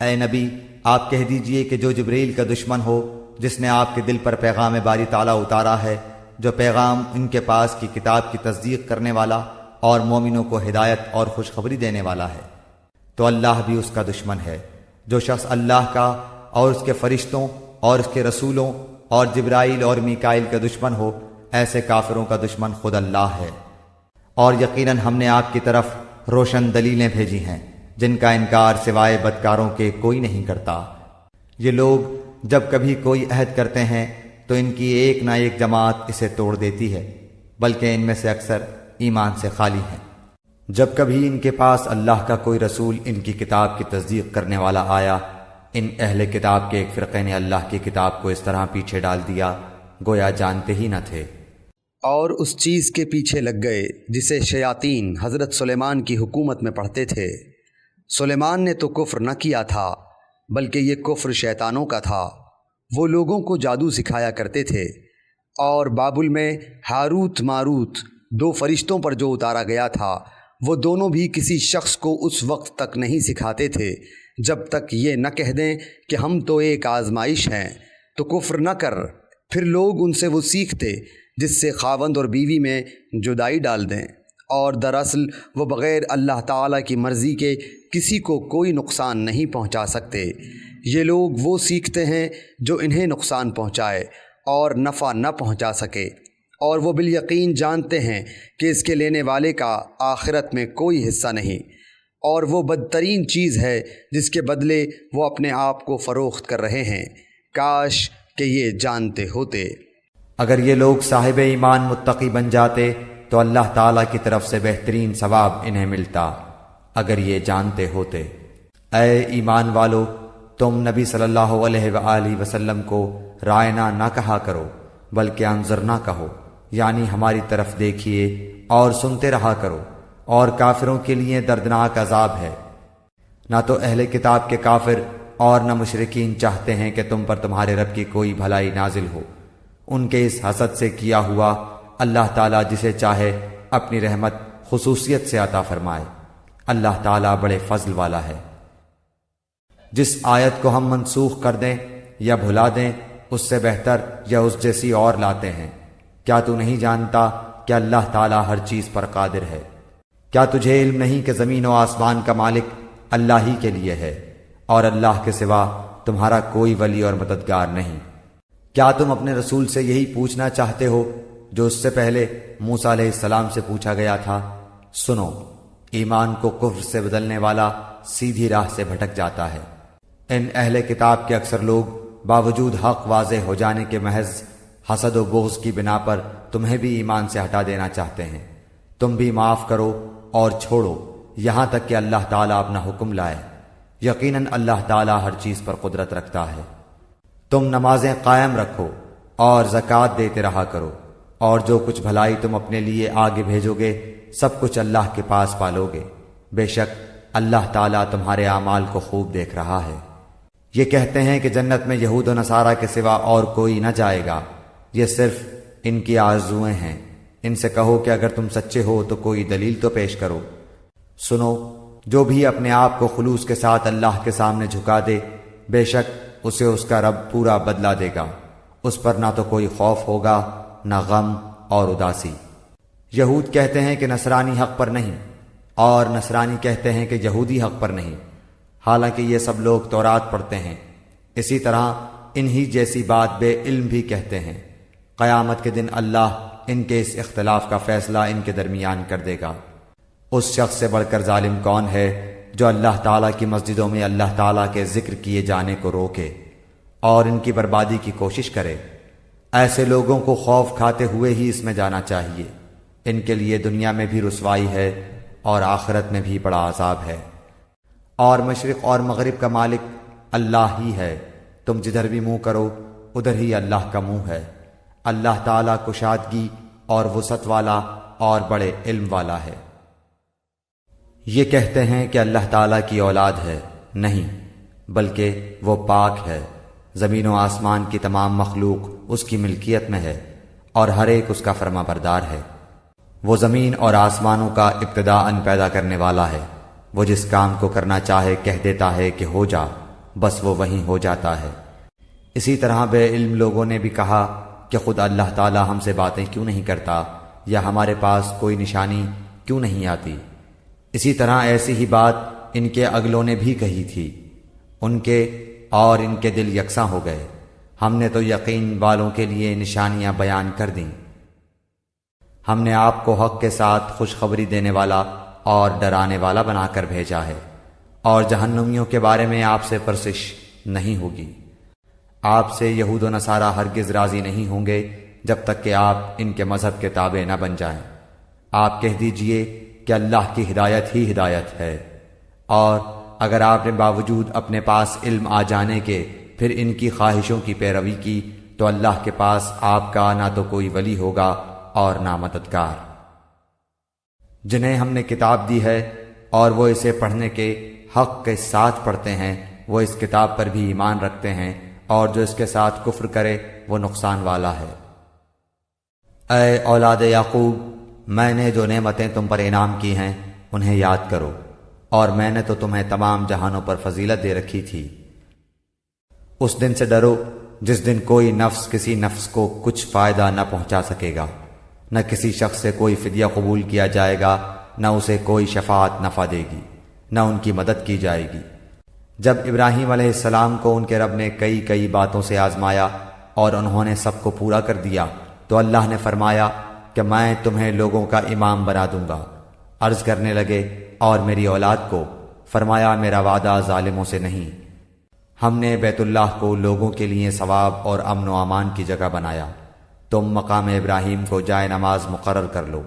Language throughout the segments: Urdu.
اے نبی، آپ کہہ دیجئے کہ جو جبریل کا دشمن ہو، جس نے آپ کے دل پر پیغام باری تعالیٰ اتارا ہے، جو پیغام ان کے پاس کی کتاب کی تصدیق کرنے والا اور مومنوں کو ہدایت اور خوشخبری دینے والا ہے، تو اللہ بھی اس کا دشمن ہے۔ جو شخص اللہ کا اور اس کے فرشتوں اور اس کے رسولوں اور جبرائیل اور میکائیل کا دشمن ہو، ایسے کافروں کا دشمن خود اللہ ہے۔ اور یقیناً ہم نے آپ کی طرف روشن دلیلیں بھیجی ہیں جن کا انکار سوائے بدکاروں کے کوئی نہیں کرتا۔ یہ لوگ جب کبھی کوئی عہد کرتے ہیں تو ان کی ایک نہ ایک جماعت اسے توڑ دیتی ہے، بلکہ ان میں سے اکثر ایمان سے خالی ہیں۔ جب کبھی ان کے پاس اللہ کا کوئی رسول ان کی کتاب کی تصدیق کرنے والا آیا، ان اہل کتاب کے ایک فرقے نے اللہ کی کتاب کو اس طرح پیچھے ڈال دیا گویا جانتے ہی نہ تھے، اور اس چیز کے پیچھے لگ گئے جسے شیاطین حضرت سلیمان کی حکومت میں پڑھتے تھے۔ سلیمان نے تو کفر نہ کیا تھا، بلکہ یہ کفر شیطانوں کا تھا۔ وہ لوگوں کو جادو سکھایا کرتے تھے، اور بابل میں ہاروت ماروت 2 فرشتوں پر جو اتارا گیا تھا، وہ دونوں بھی کسی شخص کو اس وقت تک نہیں سکھاتے تھے جب تک یہ نہ کہہ دیں کہ ہم تو ایک آزمائش ہیں، تو کفر نہ کر۔ پھر لوگ ان سے وہ سیکھتے جس سے خاوند اور بیوی میں جدائی ڈال دیں، اور دراصل وہ بغیر اللہ تعالیٰ کی مرضی کے کسی کو کوئی نقصان نہیں پہنچا سکتے۔ یہ لوگ وہ سیکھتے ہیں جو انہیں نقصان پہنچائے اور نفع نہ پہنچا سکے، اور وہ بالیقین جانتے ہیں کہ اس کے لینے والے کا آخرت میں کوئی حصہ نہیں، اور وہ بدترین چیز ہے جس کے بدلے وہ اپنے آپ کو فروخت کر رہے ہیں۔ کاش کہ یہ جانتے ہوتے۔ اگر یہ لوگ صاحب ایمان متقی بن جاتے تو اللہ تعالیٰ کی طرف سے بہترین ثواب انہیں ملتا، اگر یہ جانتے ہوتے۔ اے ایمان والو، تم نبی صلی اللہ علیہ وآلہ وسلم کو رائنا نہ کہا کرو، بلکہ انظرنا کہو، یعنی ہماری طرف دیکھیے اور سنتے رہا کرو، اور کافروں کے لیے دردناک عذاب ہے۔ نہ تو اہل کتاب کے کافر اور نہ مشرکین چاہتے ہیں کہ تم پر تمہارے رب کی کوئی بھلائی نازل ہو۔ ان کے اس حسد سے کیا ہوا اللہ تعالیٰ جسے چاہے اپنی رحمت خصوصیت سے عطا فرمائے۔ اللہ تعالیٰ بڑے فضل والا ہے۔ جس آیت کو ہم منسوخ کر دیں یا بھلا دیں، اس سے بہتر یا اس جیسی اور لاتے ہیں۔ کیا تو نہیں جانتا کہ اللہ تعالیٰ ہر چیز پر قادر ہے؟ کیا تجھے علم نہیں کہ زمین و آسمان کا مالک اللہ ہی کے لیے ہے، اور اللہ کے سوا تمہارا کوئی ولی اور مددگار نہیں؟ کیا تم اپنے رسول سے یہی پوچھنا چاہتے ہو جو اس سے پہلے موسیٰ علیہ السلام سے پوچھا گیا تھا؟ سنو، ایمان کو کفر سے بدلنے والا سیدھی راہ سے بھٹک جاتا ہے۔ ان اہل کتاب کے اکثر لوگ باوجود حق واضح ہو جانے کے محض حسد و بغض کی بنا پر تمہیں بھی ایمان سے ہٹا دینا چاہتے ہیں۔ تم بھی معاف کرو اور چھوڑو یہاں تک کہ اللہ تعالیٰ اپنا حکم لائے۔ یقیناً اللہ تعالیٰ ہر چیز پر قدرت رکھتا ہے۔ تم نمازیں قائم رکھو اور زکوٰۃ دیتے رہا کرو، اور جو کچھ بھلائی تم اپنے لیے آگے بھیجو گے سب کچھ اللہ کے پاس پالو گے۔ بے شک اللہ تعالیٰ تمہارے اعمال کو خوب دیکھ رہا ہے۔ یہ کہتے ہیں کہ جنت میں یہود و نصارہ کے سوا اور کوئی نہ جائے گا، یہ صرف ان کی آرزوئیں ہیں۔ ان سے کہو کہ اگر تم سچے ہو تو کوئی دلیل تو پیش کرو۔ سنو، جو بھی اپنے آپ کو خلوص کے ساتھ اللہ کے سامنے جھکا دے، بے شک اسے اس کا رب پورا بدلہ دے گا۔ اس پر نہ تو کوئی خوف ہوگا نہ غم اور اداسی۔ یہود کہتے ہیں کہ نصرانی حق پر نہیں، اور نصرانی کہتے ہیں کہ یہودی حق پر نہیں، حالانکہ یہ سب لوگ تورات پڑھتے ہیں۔ اسی طرح انہی جیسی بات بے علم بھی کہتے ہیں۔ قیامت کے دن اللہ ان کے اس اختلاف کا فیصلہ ان کے درمیان کر دے گا۔ اس شخص سے بڑھ کر ظالم کون ہے جو اللہ تعالیٰ کی مسجدوں میں اللہ تعالیٰ کے ذکر کیے جانے کو روکے اور ان کی بربادی کی کوشش کرے؟ ایسے لوگوں کو خوف کھاتے ہوئے ہی اس میں جانا چاہیے۔ ان کے لیے دنیا میں بھی رسوائی ہے اور آخرت میں بھی بڑا عذاب ہے۔ اور مشرق اور مغرب کا مالک اللہ ہی ہے، تم جدھر بھی منہ کرو ادھر ہی اللہ کا منہ ہے۔ اللہ تعالیٰ کشادگی اور وسعت والا اور بڑے علم والا ہے۔ یہ کہتے ہیں کہ اللہ تعالیٰ کی اولاد ہے، نہیں بلکہ وہ پاک ہے۔ زمین و آسمان کی تمام مخلوق اس کی ملکیت میں ہے اور ہر ایک اس کا فرما بردار ہے۔ وہ زمین اور آسمانوں کا ابتداءً پیدا کرنے والا ہے۔ وہ جس کام کو کرنا چاہے کہہ دیتا ہے کہ ہو جا، بس وہ وہیں ہو جاتا ہے۔ اسی طرح بے علم لوگوں نے بھی کہا کہ خود اللہ تعالی ہم سے باتیں کیوں نہیں کرتا، یا ہمارے پاس کوئی نشانی کیوں نہیں آتی۔ اسی طرح ایسی ہی بات ان کے اگلوں نے بھی کہی تھی، ان کے اور ان کے دل یکساں ہو گئے۔ ہم نے تو یقین والوں کے لیے نشانیاں بیان کر دیں۔ ہم نے آپ کو حق کے ساتھ خوشخبری دینے والا اور ڈرانے والا بنا کر بھیجا ہے، اور جہنمیوں کے بارے میں آپ سے پرسش نہیں ہوگی۔ آپ سے یہود و نصارہ ہرگز راضی نہیں ہوں گے جب تک کہ آپ ان کے مذہب کے تابع نہ بن جائیں۔ آپ کہہ دیجئے کہ اللہ کی ہدایت ہی ہدایت ہے، اور اگر آپ نے باوجود اپنے پاس علم آ جانے کے پھر ان کی خواہشوں کی پیروی کی تو اللہ کے پاس آپ کا نہ تو کوئی ولی ہوگا اور نہ مددگار۔ جنہیں ہم نے کتاب دی ہے اور وہ اسے پڑھنے کے حق کے ساتھ پڑھتے ہیں، وہ اس کتاب پر بھی ایمان رکھتے ہیں، اور جو اس کے ساتھ کفر کرے وہ نقصان والا ہے۔ اے اولاد یعقوب، میں نے جو نعمتیں تم پر انعام کی ہیں انہیں یاد کرو، اور میں نے تو تمہیں تمام جہانوں پر فضیلت دے رکھی تھی۔ اس دن سے ڈرو جس دن کوئی نفس کسی نفس کو کچھ فائدہ نہ پہنچا سکے گا، نہ کسی شخص سے کوئی فدیہ قبول کیا جائے گا، نہ اسے کوئی شفاعت نفع دے گی، نہ ان کی مدد کی جائے گی۔ جب ابراہیم علیہ السلام کو ان کے رب نے کئی باتوں سے آزمایا اور انہوں نے سب کو پورا کر دیا تو اللہ نے فرمایا کہ میں تمہیں لوگوں کا امام بنا دوں گا۔ عرض کرنے لگے اور میری اولاد کو؟ فرمایا میرا وعدہ ظالموں سے نہیں۔ ہم نے بیت اللہ کو لوگوں کے لیے ثواب اور امن و امان کی جگہ بنایا، تم مقام ابراہیم کو جائے نماز مقرر کر لو۔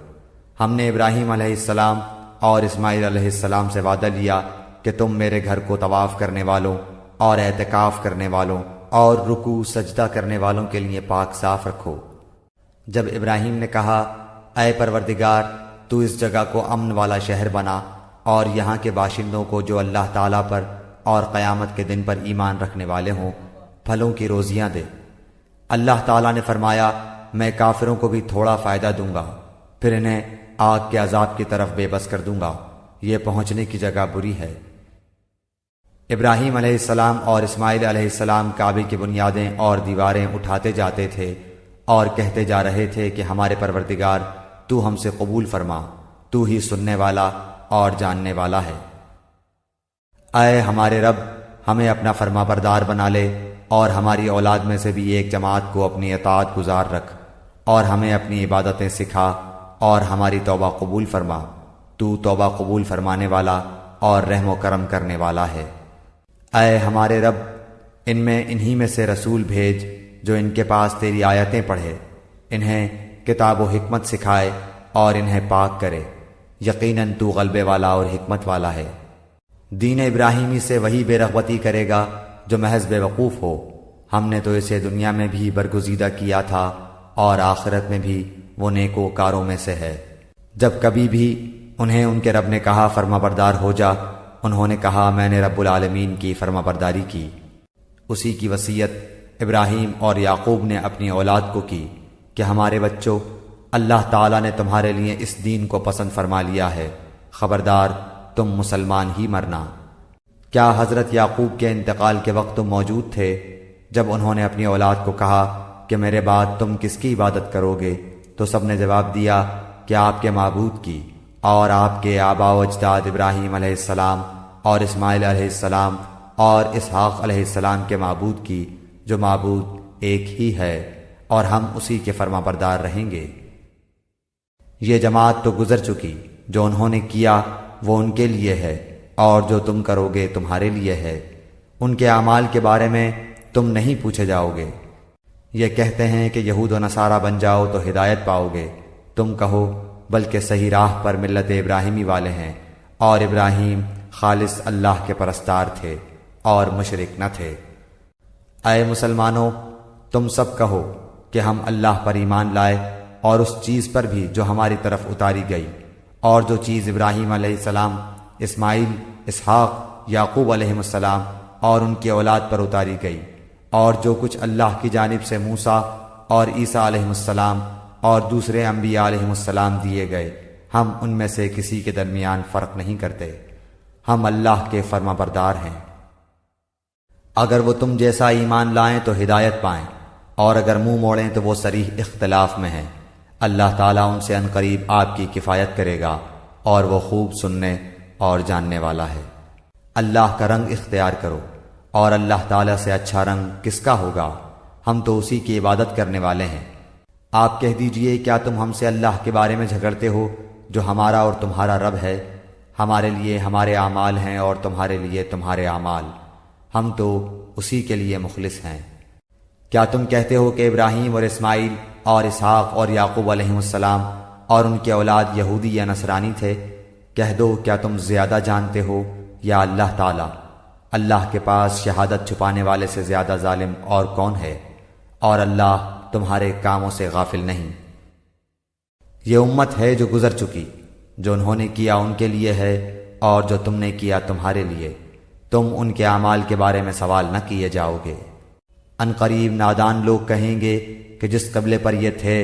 ہم نے ابراہیم علیہ السلام اور اسماعیل علیہ السلام سے وعدہ لیا کہ تم میرے گھر کو طواف کرنے والوں اور اعتکاف کرنے والوں اور رکوع سجدہ کرنے والوں کے لیے پاک صاف رکھو۔ جب ابراہیم نے کہا اے پروردگار، تو اس جگہ کو امن والا شہر بنا اور یہاں کے باشندوں کو جو اللہ تعالیٰ پر اور قیامت کے دن پر ایمان رکھنے والے ہوں پھلوں کی روزیاں دے۔ اللہ تعالیٰ نے فرمایا میں کافروں کو بھی تھوڑا فائدہ دوں گا، پھر انہیں آگ کے عذاب کی طرف بے بس کر دوں گا، یہ پہنچنے کی جگہ بری ہے۔ ابراہیم علیہ السلام اور اسماعیل علیہ السلام کعبے کی بنیادیں اور دیواریں اٹھاتے جاتے تھے اور کہتے جا رہے تھے کہ ہمارے پروردگار تو ہم سے قبول فرما، تو ہی سننے والا اور جاننے والا ہے۔ اے ہمارے رب، ہمیں اپنا فرما بردار بنا لے اور ہماری اولاد میں سے بھی ایک جماعت کو اپنی اطاعت گزار رکھ، اور ہمیں اپنی عبادتیں سکھا اور ہماری توبہ قبول فرما، تو توبہ قبول فرمانے والا اور رحم و کرم کرنے والا ہے۔ اے ہمارے رب، ان میں انہی میں سے رسول بھیج جو ان کے پاس تیری آیتیں پڑھے، انہیں کتاب و حکمت سکھائے اور انہیں پاک کرے، یقیناً تو غلبے والا اور حکمت والا ہے۔ دین ابراہیمی سے وہی بے رغبتی کرے گا جو محض بے وقوف ہو، ہم نے تو اسے دنیا میں بھی برگزیدہ کیا تھا اور آخرت میں بھی وہ نیکوکاروں میں سے ہے۔ جب کبھی بھی انہیں ان کے رب نے کہا فرما بردار ہو جا، انہوں نے کہا میں نے رب العالمین کی فرما برداری کی۔ اسی کی وصیت ابراہیم اور یعقوب نے اپنی اولاد کو کی کہ ہمارے بچوں، اللہ تعالیٰ نے تمہارے لیے اس دین کو پسند فرما لیا ہے، خبردار تم مسلمان ہی مرنا۔ کیا حضرت یعقوب کے انتقال کے وقت تم موجود تھے جب انہوں نے اپنی اولاد کو کہا کہ میرے بعد تم کس کی عبادت کرو گے؟ تو سب نے جواب دیا کہ آپ کے معبود کی، اور آپ کے آباء و اجداد ابراہیم علیہ السلام اور اسماعیل علیہ السلام اور اسحاق علیہ السلام کے معبود کی، جو معبود ایک ہی ہے، اور ہم اسی کے فرما بردار رہیں گے۔ یہ جماعت تو گزر چکی، جو انہوں نے کیا وہ ان کے لیے ہے، اور جو تم کرو گے تمہارے لیے ہے۔ ان کے اعمال کے بارے میں تم نہیں پوچھے جاؤ گے۔ یہ کہتے ہیں کہ یہود و نصارہ بن جاؤ تو ہدایت پاؤ گے، تم کہو بلکہ صحیح راہ پر ملت ابراہیمی والے ہیں، اور ابراہیم خالص اللہ کے پرستار تھے اور مشرک نہ تھے۔ اے مسلمانوں، تم سب کہو کہ ہم اللہ پر ایمان لائے اور اس چیز پر بھی جو ہماری طرف اتاری گئی، اور جو چیز ابراہیم علیہ السلام، اسماعیل، اسحاق، یعقوب علیہ السلام اور ان کی اولاد پر اتاری گئی، اور جو کچھ اللہ کی جانب سے موسیٰ اور عیسیٰ علیہ السلام اور دوسرے انبیاء علیہ السلام دیے گئے، ہم ان میں سے کسی کے درمیان فرق نہیں کرتے، ہم اللہ کے فرما بردار ہیں۔ اگر وہ تم جیسا ایمان لائیں تو ہدایت پائیں، اور اگر منہ موڑیں تو وہ صریح اختلاف میں ہیں۔ اللہ تعالیٰ ان سے عنقریب آپ کی کفایت کرے گا، اور وہ خوب سننے اور جاننے والا ہے۔ اللہ کا رنگ اختیار کرو، اور اللہ تعالیٰ سے اچھا رنگ کس کا ہوگا؟ ہم تو اسی کی عبادت کرنے والے ہیں۔ آپ کہہ دیجئے، کیا تم ہم سے اللہ کے بارے میں جھگڑتے ہو جو ہمارا اور تمہارا رب ہے؟ ہمارے لیے ہمارے اعمال ہیں اور تمہارے لیے تمہارے اعمال، ہم تو اسی کے لیے مخلص ہیں۔ کیا تم کہتے ہو کہ ابراہیم اور اسماعیل اور اسحاق اور یعقوب علیہ السلام اور ان کے اولاد یہودی یا نصرانی تھے؟ کہہ دو، کیا تم زیادہ جانتے ہو یا اللہ تعالیٰ؟ اللہ کے پاس شہادت چھپانے والے سے زیادہ ظالم اور کون ہے؟ اور اللہ تمہارے کاموں سے غافل نہیں۔ یہ امت ہے جو گزر چکی، جو انہوں نے کیا ان کے لیے ہے، اور جو تم نے کیا تمہارے لیے۔ تم ان کے اعمال کے بارے میں سوال نہ کیے جاؤ گے۔ ان قریب نادان لوگ کہیں گے کہ جس قبلے پر یہ تھے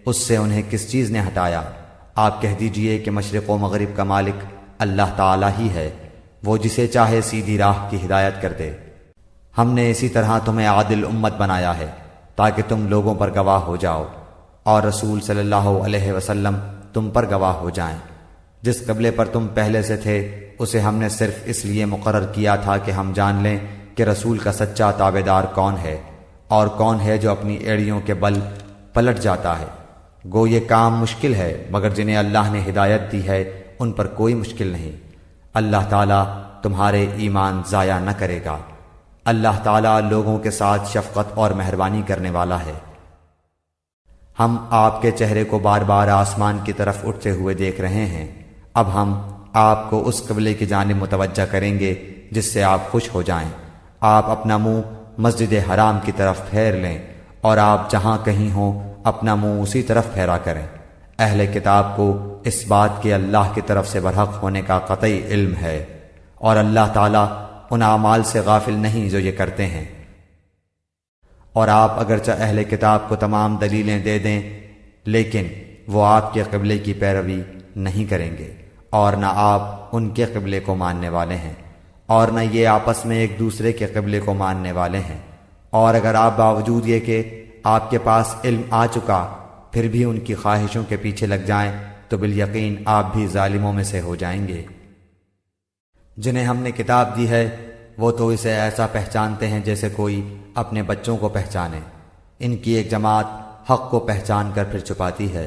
اس سے انہیں کس چیز نے ہٹایا؟ آپ کہہ دیجئے کہ مشرق و مغرب کا مالک اللہ تعالیٰ ہی ہے، وہ جسے چاہے سیدھی راہ کی ہدایت کر دے۔ ہم نے اسی طرح تمہیں عادل امت بنایا ہے تاکہ تم لوگوں پر گواہ ہو جاؤ، اور رسول صلی اللہ علیہ وسلم تم پر گواہ ہو جائیں۔ جس قبلے پر تم پہلے سے تھے اسے ہم نے صرف اس لیے مقرر کیا تھا کہ ہم جان لیں کہ رسول کا سچا تابعدار کون ہے، اور کون ہے جو اپنی ایڑیوں کے بل پلٹ جاتا ہے۔ گو یہ کام مشکل ہے، مگر جنہیں اللہ نے ہدایت دی ہے ان پر کوئی مشکل نہیں۔ اللہ تعالیٰ تمہارے ایمان ضائع نہ کرے گا۔ اللہ تعالیٰ لوگوں کے ساتھ شفقت اور مہربانی کرنے والا ہے۔ ہم آپ کے چہرے کو بار بار آسمان کی طرف اٹھتے ہوئے دیکھ رہے ہیں۔ اب ہم آپ کو اس قبلے کی جانب متوجہ کریں گے جس سے آپ خوش ہو جائیں۔ آپ اپنا منہ مسجد حرام کی طرف پھیر لیں، اور آپ جہاں کہیں ہوں اپنا منہ اسی طرف پھیرا کریں۔ اہل کتاب کو اس بات کے اللہ کی طرف سے برحق ہونے کا قطعی علم ہے، اور اللہ تعالیٰ ان اعمال سے غافل نہیں جو یہ کرتے ہیں۔ اور آپ اگرچہ اہل کتاب کو تمام دلیلیں دے دیں، لیکن وہ آپ کے قبلے کی پیروی نہیں کریں گے، اور نہ آپ ان کے قبلے کو ماننے والے ہیں، اور نہ یہ آپس میں ایک دوسرے کے قبلے کو ماننے والے ہیں۔ اور اگر آپ باوجود یہ کہ آپ کے پاس علم آ چکا پھر بھی ان کی خواہشوں کے پیچھے لگ جائیں تو بالیقین آپ بھی ظالموں میں سے ہو جائیں گے۔ جنہیں ہم نے کتاب دی ہے وہ تو اسے ایسا پہچانتے ہیں جیسے کوئی اپنے بچوں کو پہچانے۔ ان کی ایک جماعت حق کو پہچان کر پھر چھپاتی ہے۔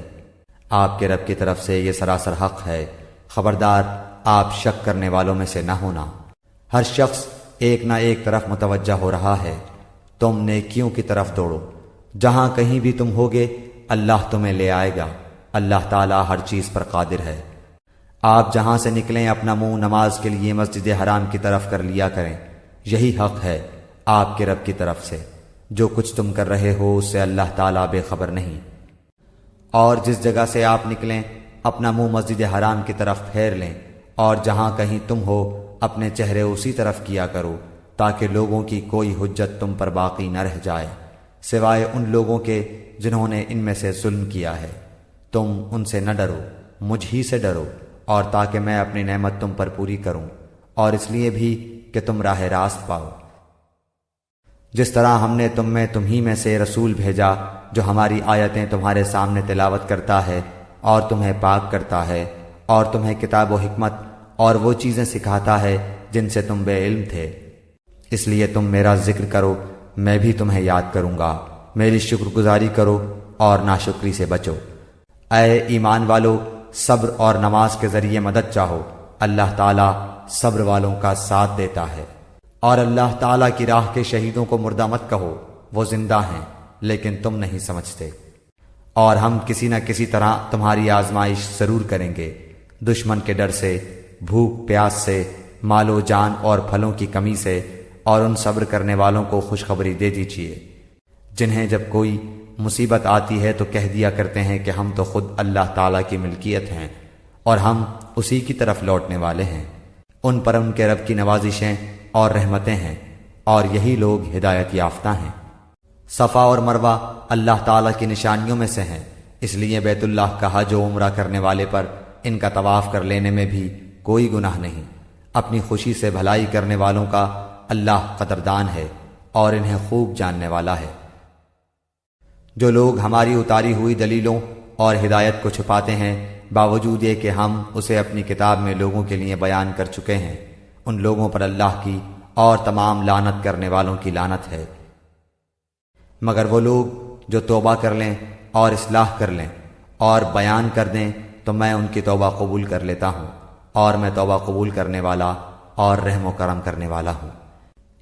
آپ کے رب کی طرف سے یہ سراسر حق ہے، خبردار آپ شک کرنے والوں میں سے نہ ہونا۔ ہر شخص ایک نہ ایک طرف متوجہ ہو رہا ہے، تم نیکیوں کی طرف دوڑو، جہاں کہیں بھی تم ہوگے اللہ تمہیں لے آئے گا۔ اللہ تعالیٰ ہر چیز پر قادر ہے۔ آپ جہاں سے نکلیں اپنا منہ نماز کے لیے مسجد حرام کی طرف کر لیا کریں، یہی حق ہے آپ کے رب کی طرف سے۔ جو کچھ تم کر رہے ہو اس سے اللہ تعالیٰ بے خبر نہیں۔ اور جس جگہ سے آپ نکلیں اپنا منہ مسجد حرام کی طرف پھیر لیں، اور جہاں کہیں تم ہو اپنے چہرے اسی طرف کیا کرو، تاکہ لوگوں کی کوئی حجت تم پر باقی نہ رہ جائے سوائے ان لوگوں کے جنہوں نے ان میں سے ظلم کیا ہے۔ تم ان سے نہ ڈرو، مجھ ہی سے ڈرو، اور تاکہ میں اپنی نعمت تم پر پوری کروں، اور اس لیے بھی کہ تم راہ راست پاؤ۔ جس طرح ہم نے تمہیں میں سے رسول بھیجا جو ہماری آیتیں تمہارے سامنے تلاوت کرتا ہے اور تمہیں پاک کرتا ہے، اور تمہیں کتاب و حکمت اور وہ چیزیں سکھاتا ہے جن سے تم بے علم تھے، اس لیے تم میرا ذکر کرو، میں بھی تمہیں یاد کروں گا۔ میری شکر گزاری کرو اور ناشکری سے بچو۔ اے ایمان والو، صبر اور نماز کے ذریعے مدد چاہو، اللہ تعالیٰ صبر والوں کا ساتھ دیتا ہے۔ اور اللہ تعالیٰ کی راہ کے شہیدوں کو مردہ مت کہو، وہ زندہ ہیں لیکن تم نہیں سمجھتے۔ اور ہم کسی نہ کسی طرح تمہاری آزمائش ضرور کریں گے، دشمن کے ڈر سے، بھوک پیاس سے، مال و جان اور پھلوں کی کمی سے، اور ان صبر کرنے والوں کو خوشخبری دے دیجیے جنہیں جب کوئی مصیبت آتی ہے تو کہہ دیا کرتے ہیں کہ ہم تو خود اللہ تعالیٰ کی ملکیت ہیں اور ہم اسی کی طرف لوٹنے والے ہیں۔ ان پر ان کے رب کی نوازشیں اور رحمتیں ہیں، اور یہی لوگ ہدایت یافتہ ہیں۔ صفا اور مروہ اللہ تعالیٰ کی نشانیوں میں سے ہیں، اس لیے بیت اللہ کا حج و عمرہ کرنے والے پر ان کا طواف کر لینے میں بھی کوئی گناہ نہیں۔ اپنی خوشی سے بھلائی کرنے والوں کا اللہ قدردان ہے اور انہیں خوب جاننے والا ہے۔ جو لوگ ہماری اتاری ہوئی دلیلوں اور ہدایت کو چھپاتے ہیں باوجود یہ کہ ہم اسے اپنی کتاب میں لوگوں کے لیے بیان کر چکے ہیں، ان لوگوں پر اللہ کی اور تمام لعنت کرنے والوں کی لعنت ہے۔ مگر وہ لوگ جو توبہ کر لیں اور اصلاح کر لیں اور بیان کر دیں تو میں ان کی توبہ قبول کر لیتا ہوں، اور میں توبہ قبول کرنے والا اور رحم و کرم کرنے والا ہوں۔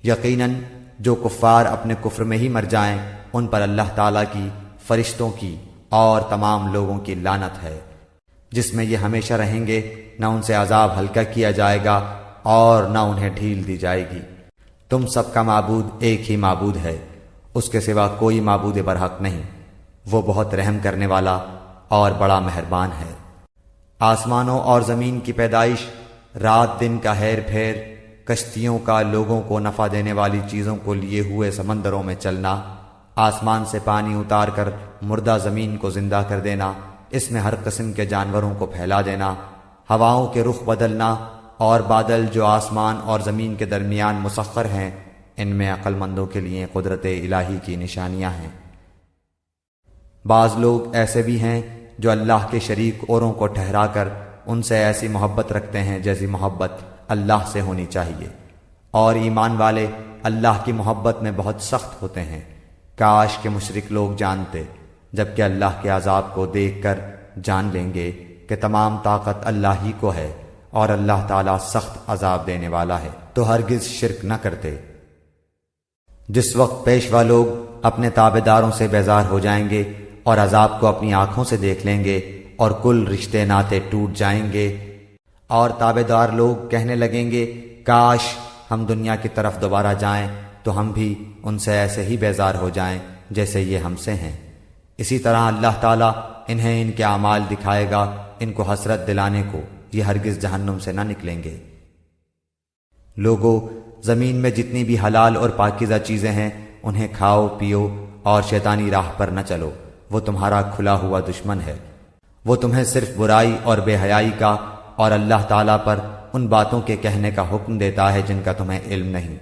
یقیناً جو کفار اپنے کفر میں ہی مر جائیں ان پر اللہ تعالیٰ کی، فرشتوں کی اور تمام لوگوں کی لعنت ہے، جس میں یہ ہمیشہ رہیں گے، نہ ان سے عذاب ہلکا کیا جائے گا اور نہ انہیں ڈھیل دی جائے گی۔ تم سب کا معبود ایک ہی معبود ہے، اس کے سوا کوئی معبود برحق نہیں، وہ بہت رحم کرنے والا اور بڑا مہربان ہے۔ آسمانوں اور زمین کی پیدائش، رات دن کا ہیر پھیر، کشتیوں کا لوگوں کو نفع دینے والی چیزوں کو لیے ہوئے سمندروں میں چلنا، آسمان سے پانی اتار کر مردہ زمین کو زندہ کر دینا، اس میں ہر قسم کے جانوروں کو پھیلا دینا، ہواؤں کے رخ بدلنا اور بادل جو آسمان اور زمین کے درمیان مسخر ہیں، ان میں عقل مندوں کے لیے قدرت الہی کی نشانیاں ہیں۔ بعض لوگ ایسے بھی ہیں جو اللہ کے شریک اوروں کو ٹھہرا کر ان سے ایسی محبت رکھتے ہیں جیسی محبت اللہ سے ہونی چاہیے، اور ایمان والے اللہ کی محبت میں بہت سخت ہوتے ہیں۔ کاش کہ مشرک لوگ جانتے، جبکہ اللہ کے عذاب کو دیکھ کر جان لیں گے کہ تمام طاقت اللہ ہی کو ہے اور اللہ تعالیٰ سخت عذاب دینے والا ہے، تو ہرگز شرک نہ کرتے۔ جس وقت پیشوا لوگ اپنے تابع داروں سے بیزار ہو جائیں گے اور عذاب کو اپنی آنکھوں سے دیکھ لیں گے اور کل رشتے ناطے ٹوٹ جائیں گے، اور تابع دار لوگ کہنے لگیں گے کاش ہم دنیا کی طرف دوبارہ جائیں تو ہم بھی ان سے ایسے ہی بیزار ہو جائیں جیسے یہ ہم سے ہیں۔ اسی طرح اللہ تعالیٰ انہیں ان کے اعمال دکھائے گا، ان کو حسرت دلانے کو، یہ ہرگز جہنم سے نہ نکلیں گے۔ لوگو، زمین میں جتنی بھی حلال اور پاکیزہ چیزیں ہیں انہیں کھاؤ پیو اور شیطانی راہ پر نہ چلو، وہ تمہارا کھلا ہوا دشمن ہے۔ وہ تمہیں صرف برائی اور بے حیائی کا اور اللہ تعالیٰ پر ان باتوں کے کہنے کا حکم دیتا ہے جن کا تمہیں علم نہیں،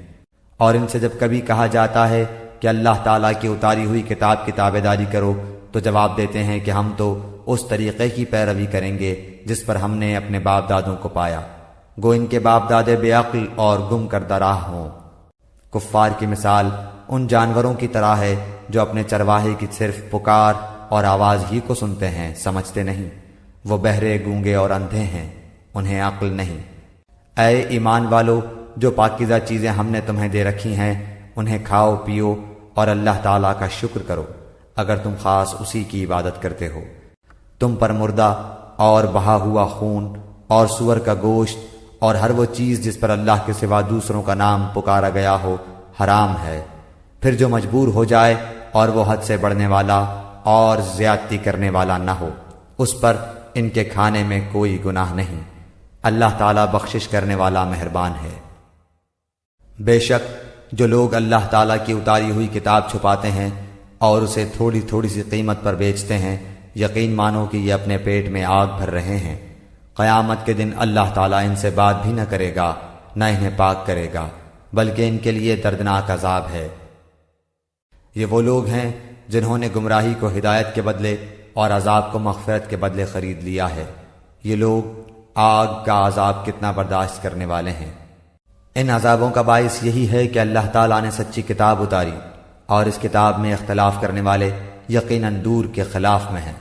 اور ان سے جب کبھی کہا جاتا ہے کہ اللہ تعالیٰ کی اتاری ہوئی کتاب کی تابعداری کرو تو جواب دیتے ہیں کہ ہم تو اس طریقے کی پیروی کریں گے جس پر ہم نے اپنے باپ دادوں کو پایا، گو ان کے باپ دادے بے عقل اور گم کردہ راہ ہوں۔ کفار کی مثال ان جانوروں کی طرح ہے جو اپنے چرواہے کی صرف پکار اور آواز ہی کو سنتے ہیں، سمجھتے نہیں۔ وہ بہرے، گونگے اور اندھے ہیں، انہیں عقل نہیں۔ اے ایمان والو، جو پاکیزہ چیزیں ہم نے تمہیں دے رکھی ہیں انہیں کھاؤ پیو اور اللہ تعالیٰ کا شکر کرو اگر تم خاص اسی کی عبادت کرتے ہو۔ تم پر مردہ اور بہا ہوا خون اور سور کا گوشت اور ہر وہ چیز جس پر اللہ کے سوا دوسروں کا نام پکارا گیا ہو حرام ہے۔ پھر جو مجبور ہو جائے اور وہ حد سے بڑھنے والا اور زیادتی کرنے والا نہ ہو، اس پر ان کے کھانے میں کوئی گناہ نہیں، اللہ تعالیٰ بخشش کرنے والا مہربان ہے۔ بے شک جو لوگ اللہ تعالیٰ کی اتاری ہوئی کتاب چھپاتے ہیں اور اسے تھوڑی تھوڑی سی قیمت پر بیچتے ہیں، یقین مانو کہ یہ اپنے پیٹ میں آگ بھر رہے ہیں۔ قیامت کے دن اللہ تعالیٰ ان سے بات بھی نہ کرے گا، نہ انہیں پاک کرے گا، بلکہ ان کے لیے دردناک عذاب ہے۔ یہ وہ لوگ ہیں جنہوں نے گمراہی کو ہدایت کے بدلے اور عذاب کو مغفرت کے بدلے خرید لیا ہے۔ یہ لوگ آگ کا عذاب کتنا برداشت کرنے والے ہیں۔ ان عذابوں کا باعث یہی ہے کہ اللہ تعالیٰ نے سچی کتاب اتاری اور اس کتاب میں اختلاف کرنے والے یقیناً دور کے خلاف میں ہیں۔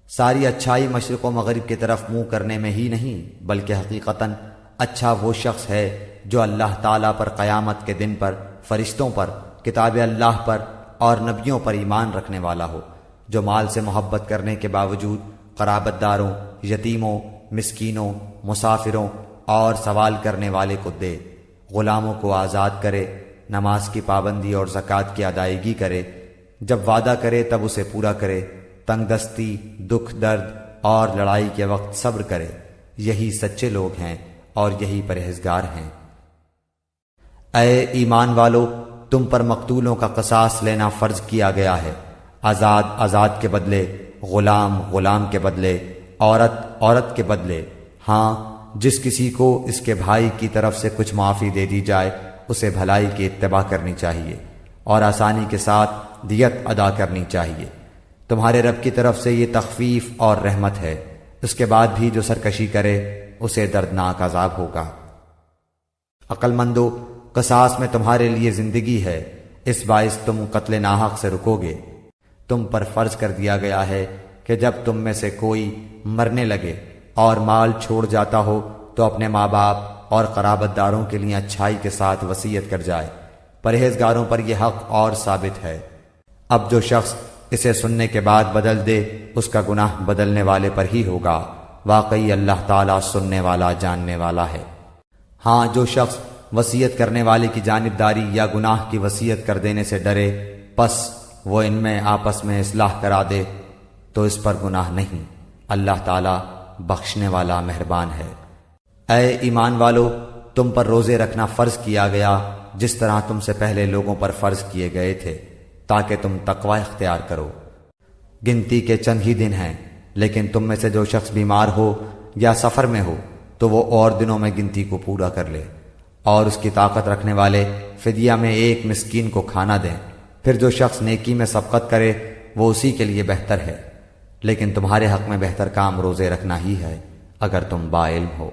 ساری اچھائی مشرق و مغرب کی طرف منہ کرنے میں ہی نہیں، بلکہ حقیقتاً اچھا وہ شخص ہے جو اللہ تعالیٰ پر، قیامت کے دن پر، فرشتوں پر، کتاب اللہ پر اور نبیوں پر ایمان رکھنے والا ہو، جو مال سے محبت کرنے کے باوجود قرابت داروں، یتیموں، مسکینوں، مسافروں اور سوال کرنے والے کو دے، غلاموں کو آزاد کرے، نماز کی پابندی اور زکوٰۃ کی ادائیگی کرے، جب وعدہ کرے تب اسے پورا کرے، تنگ دستی، دکھ درد اور لڑائی کے وقت صبر کرے، یہی سچے لوگ ہیں اور یہی پرہیزگار ہیں۔ اے ایمان والو، تم پر مقتولوں کا قصاص لینا فرض کیا گیا ہے، آزاد آزاد کے بدلے، غلام غلام کے بدلے، عورت عورت کے بدلے۔ ہاں، جس کسی کو اس کے بھائی کی طرف سے کچھ معافی دے دی جائے اسے بھلائی کی اتباع کرنی چاہیے اور آسانی کے ساتھ دیت ادا کرنی چاہیے۔ تمہارے رب کی طرف سے یہ تخفیف اور رحمت ہے۔ اس کے بعد بھی جو سرکشی کرے اسے دردناک عذاب ہوگا۔ عقل مندو، قصاص میں تمہارے لیے زندگی ہے، اس باعث تم قتل ناحق سے رکو گے۔ تم پر فرض کر دیا گیا ہے کہ جب تم میں سے کوئی مرنے لگے اور مال چھوڑ جاتا ہو تو اپنے ماں باپ اور قرابت داروں کے لیے اچھائی کے ساتھ وصیت کر جائے۔ پرہیزگاروں پر یہ حق اور ثابت ہے۔ اب جو شخص اسے سننے کے بعد بدل دے اس کا گناہ بدلنے والے پر ہی ہوگا۔ واقعی اللہ تعالیٰ سننے والا جاننے والا ہے۔ ہاں، جو شخص وصیت کرنے والے کی جانبداری یا گناہ کی وصیت کر دینے سے ڈرے پس وہ ان میں آپس میں اصلاح کرا دے تو اس پر گناہ نہیں۔ اللہ تعالیٰ بخشنے والا مہربان ہے۔ اے ایمان والو، تم پر روزے رکھنا فرض کیا گیا جس طرح تم سے پہلے لوگوں پر فرض کیے گئے تھے تاکہ تم تقوی اختیار کرو۔ گنتی کے چند ہی دن ہیں، لیکن تم میں سے جو شخص بیمار ہو یا سفر میں ہو تو وہ اور دنوں میں گنتی کو پورا کر لے، اور اس کی طاقت رکھنے والے فدیہ میں ایک مسکین کو کھانا دیں۔ پھر جو شخص نیکی میں سبقت کرے وہ اسی کے لیے بہتر ہے، لیکن تمہارے حق میں بہتر کام روزے رکھنا ہی ہے اگر تم باعلم ہو۔